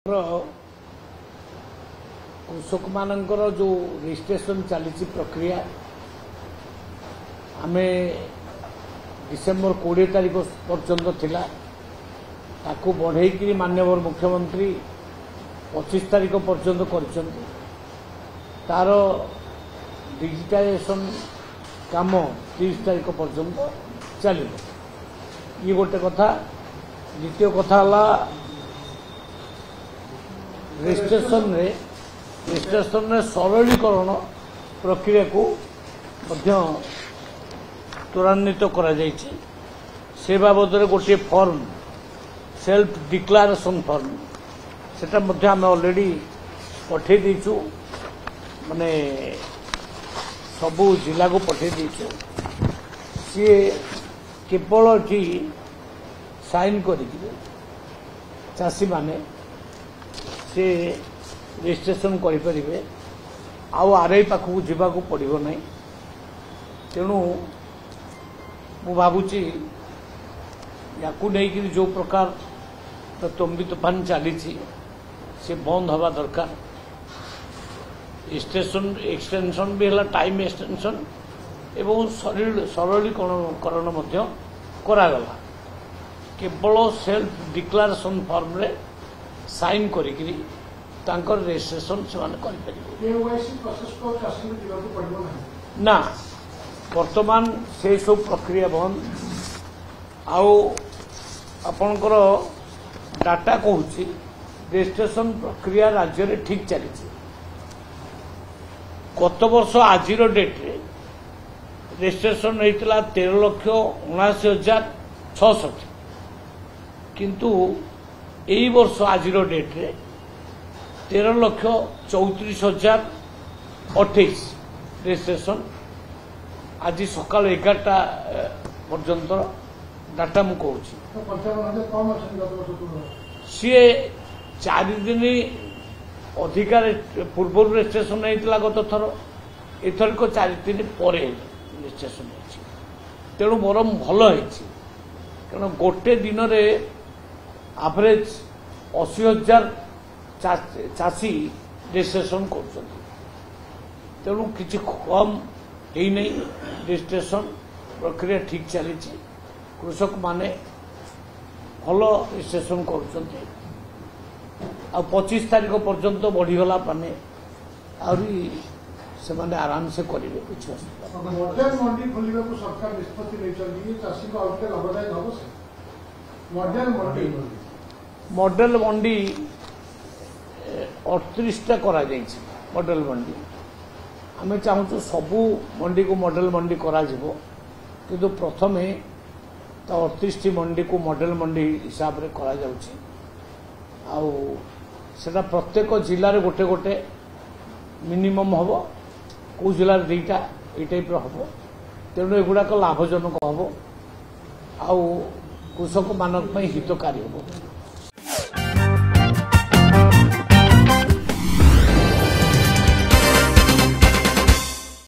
कृषक मानकर जो रजिस्ट्रेशन चली प्रक्रिया आमे डिसेम्बर 20 तारीख पर्यंत थिला ताकू बढ़ेकरी माननीय मुख्यमंत्री 25 तारीख पर्यंत करछन्ती तार डिजिटाइजेशन काम 30 तारीख पर्यंत चलिबो ये गोटे कथा। द्वितीय कथा हला रजिस्ट्रेशन रे सरलीकरण प्रक्रिया को त्वरान्वित करा जायछि। से बाबद गोटे फॉर्म सेल्फ डिक्लारेशन फॉर्म सेटा मध्य आम ऑलरेडी पठे दीचु माने सबू जिला को पठे दीचु। सी केवल एटी साइन करिकि चाषी माने से रजिस्ट्रेशन करें आउ आरआई पाखक जावाक पड़ो ना। तेणु मु भावुची या जो प्रकार तंबी तोफान चली से बंद हवा दरकार। रजिस्ट्रेशन एक्सटेंशन भी है टाइम एक्सटेंशन एवं सरलीकरण करागला। केवल सेल्फ डिक्लारेशन फॉर्म रे साइन करिकरी तांकर रजिस्ट्रेशन से ना वर्तमान से सब प्रक्रिया बंद आपणकर डाटा कहूँ रजिस्ट्रेशन प्रक्रिया राज्य रे ठीक चली। गत वर्ष आज डेट रे रजिस्ट्रेशन होता 13,79,660 किंतु यही वर्ष आज डेट रे 13,34,028 रजिस्ट्रेशन आज सकाल 11टा पर्यंत डाटा मु कहूँ सी 4 दिन अधिकार पूर्व रजिस्ट्रेशन होता गत थर एथरिक 4 दिन पर रजिस्ट्रेशन हो। तेणु बरम भल होती कारण गोटे दिन रे एवरेज 80,000 चाषी रजिस्ट्रेशन कर। तेणु किसी कम है नहीं रजिस्ट्रेशन प्रक्रिया ठीक चली। कृषक माने भल रजिस्ट्रेशन कर 25 तारीख पर्यंत बढ़ीगला माने आहरी से माने आराम से करेंगे। कुछ मॉडल मंडी 38टा करा जायछि। मॉडल मंडी आम चाहूँ सबू मंडी को मॉडल मंडी करा जिवो किंतु प्रथमे 38 मंडी को मॉडल मंडी हिसाब रे करा जाउछि। आउ सेटा प्रत्येक जिले रे गोटे गोटे मिनिमम हम कौ जिले 2टा ये टाइप हम। तेणु एगुड़ाक लाभजनक हम आउ कृषक मानक हितकारी हम।